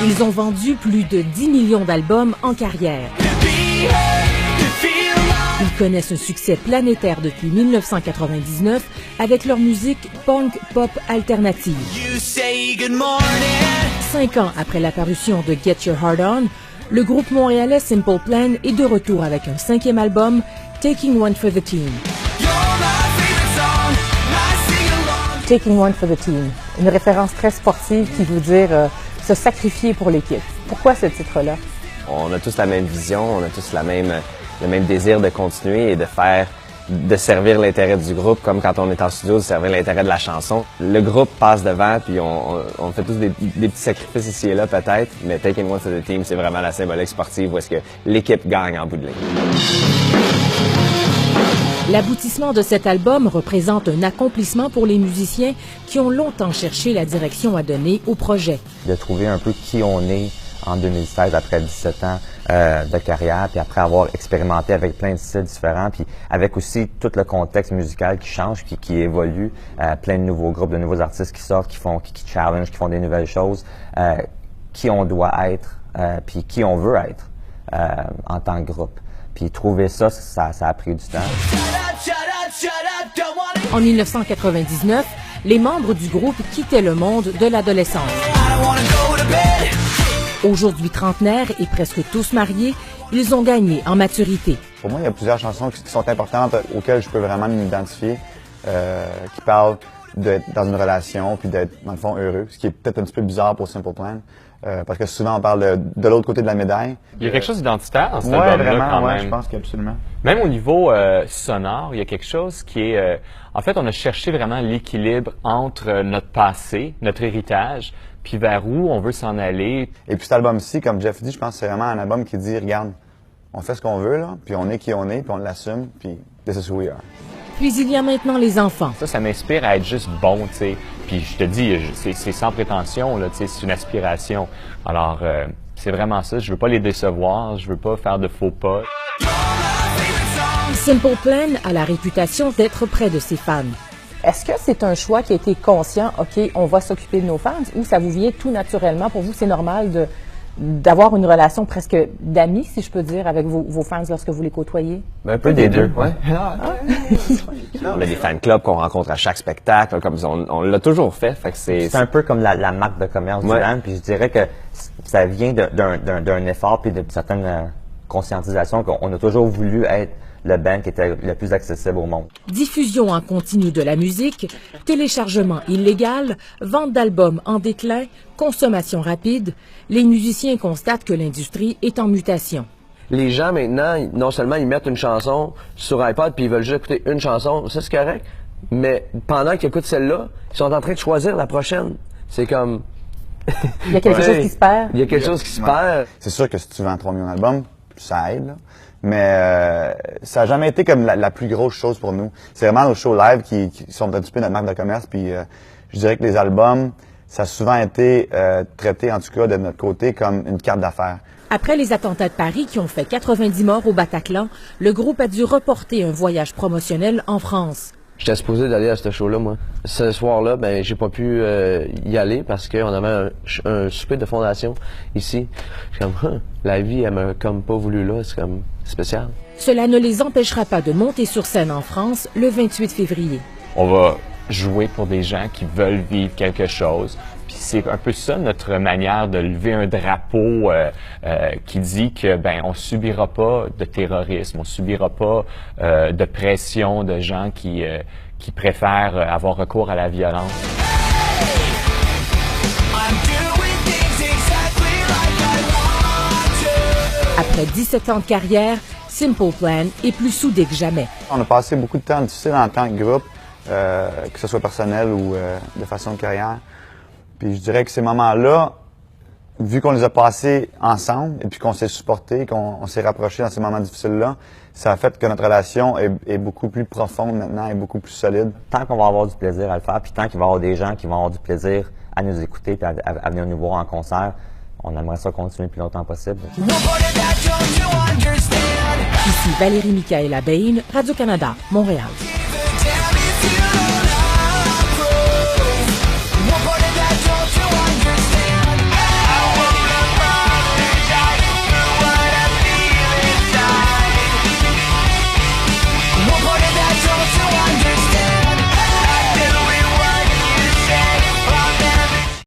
Ils ont vendu plus de 10 millions d'albums en carrière. Ils connaissent un succès planétaire depuis 1999 avec leur musique punk pop alternative. 5 ans après la parution de Get Your Heart On, le groupe montréalais Simple Plan est de retour avec un 5e album, Taking One for the Team. Taking One for the Team, une référence très sportive qui veut dire se sacrifier pour l'équipe. Pourquoi ce titre-là? On a tous la même vision, on a tous le même désir de continuer et de servir l'intérêt du groupe, comme quand on est en studio, de servir l'intérêt de la chanson. Le groupe passe devant, puis on fait tous des petits sacrifices ici et là peut-être, mais Taking One for the Team, c'est vraiment la symbolique sportive où est-ce que l'équipe gagne en bout de ligne. L'aboutissement de cet album représente un accomplissement pour les musiciens qui ont longtemps cherché la direction à donner au projet. De trouver un peu qui on est en 2016 après 17 ans de carrière, puis après avoir expérimenté avec plein de styles différents, puis avec aussi tout le contexte musical qui change, qui évolue, plein de nouveaux groupes, de nouveaux artistes qui sortent, qui challenge, qui font des nouvelles choses, qui on doit être, puis qui on veut être en tant que groupe. Puis trouver ça a pris du temps. En 1999, les membres du groupe quittaient le monde de l'adolescence. Aujourd'hui trentenaires et presque tous mariés, ils ont gagné en maturité. Pour moi, il y a plusieurs chansons qui sont importantes, auxquelles je peux vraiment m'identifier, qui parlent d'être dans une relation puis d'être, dans le fond, heureux, ce qui est peut-être un petit peu bizarre pour Simple Plan, parce que souvent on parle de l'autre côté de la médaille. Il y a quelque chose d'identitaire dans cet album-là, album-là, quand même. Je pense qu'absolument. Même au niveau sonore, il y a quelque chose qui est... en fait, on a cherché vraiment l'équilibre entre notre passé, notre héritage, puis vers où on veut s'en aller. Et puis cet album-ci, comme Jeff dit, je pense que c'est vraiment un album qui dit, regarde, on fait ce qu'on veut, là, puis on est qui on est, puis on l'assume, puis this is who we are. Puis il y a maintenant les enfants. Ça m'inspire à être juste bon, tu sais. Puis je te dis, c'est sans prétention, là, tu sais, c'est une aspiration. Alors, c'est vraiment ça. Je veux pas les décevoir, je veux pas faire de faux pas. Simple Plan a la réputation d'être près de ses fans. Est-ce que c'est un choix qui a été conscient, OK, on va s'occuper de nos fans, ou ça vous vient tout naturellement? Pour vous, c'est normal d'avoir une relation presque d'amis, si je peux dire, avec vos fans lorsque vous les côtoyez? Un peu des deux, ouais. On a des fan clubs qu'on rencontre à chaque spectacle, comme on l'a toujours fait. Fait que c'est un peu comme la marque de commerce du band, puis je dirais que ça vient d'un effort puis de certaines conscientisations qu'on a toujours voulu être le band qui était le plus accessible au monde. Diffusion en continu de la musique, téléchargement illégal, vente d'albums en déclin, consommation rapide, les musiciens constatent que l'industrie est en mutation. Les gens maintenant, non seulement ils mettent une chanson sur iPod puis ils veulent juste écouter une chanson, ça c'est correct, mais pendant qu'ils écoutent celle-là, ils sont en train de choisir la prochaine. C'est comme... Il y a quelque chose qui se perd. Il y a quelque chose qui se perd. C'est sûr que si tu vends 3 millions d'albums, ça aide, là. Mais ça n'a jamais été comme la plus grosse chose pour nous. C'est vraiment nos shows live qui sont un petit peu notre marque de commerce. Puis je dirais que les albums, ça a souvent été traité, en tout cas de notre côté, comme une carte d'affaires. Après les attentats de Paris qui ont fait 90 morts au Bataclan, le groupe a dû reporter un voyage promotionnel en France. J'étais supposé d'aller à ce show-là, moi. Ce soir-là, ben, j'ai pas pu y aller parce qu'on avait un souper de fondation ici. Je suis comme, la vie, elle m'a comme pas voulu là. C'est comme spécial. Cela ne les empêchera pas de monter sur scène en France le 28 février. On va jouer pour des gens qui veulent vivre quelque chose. Puis c'est un peu ça notre manière de lever un drapeau qui dit que on subira pas de terrorisme, on subira pas de pression de gens qui préfèrent avoir recours à la violence. Après 17 ans de carrière, Simple Plan est plus soudé que jamais. On a passé beaucoup de temps difficile en tant que groupe, que ce soit personnel ou de façon de carrière. Puis je dirais que ces moments-là, vu qu'on les a passés ensemble et puis qu'on s'est supportés, qu'on s'est rapprochés dans ces moments difficiles-là, ça a fait que notre relation est beaucoup plus profonde maintenant et beaucoup plus solide. Tant qu'on va avoir du plaisir à le faire, puis tant qu'il va y avoir des gens qui vont avoir du plaisir à nous écouter puis à venir nous voir en concert, on aimerait ça continuer le plus longtemps possible. Ici Valérie Michaëla Bain, Radio-Canada, Montréal.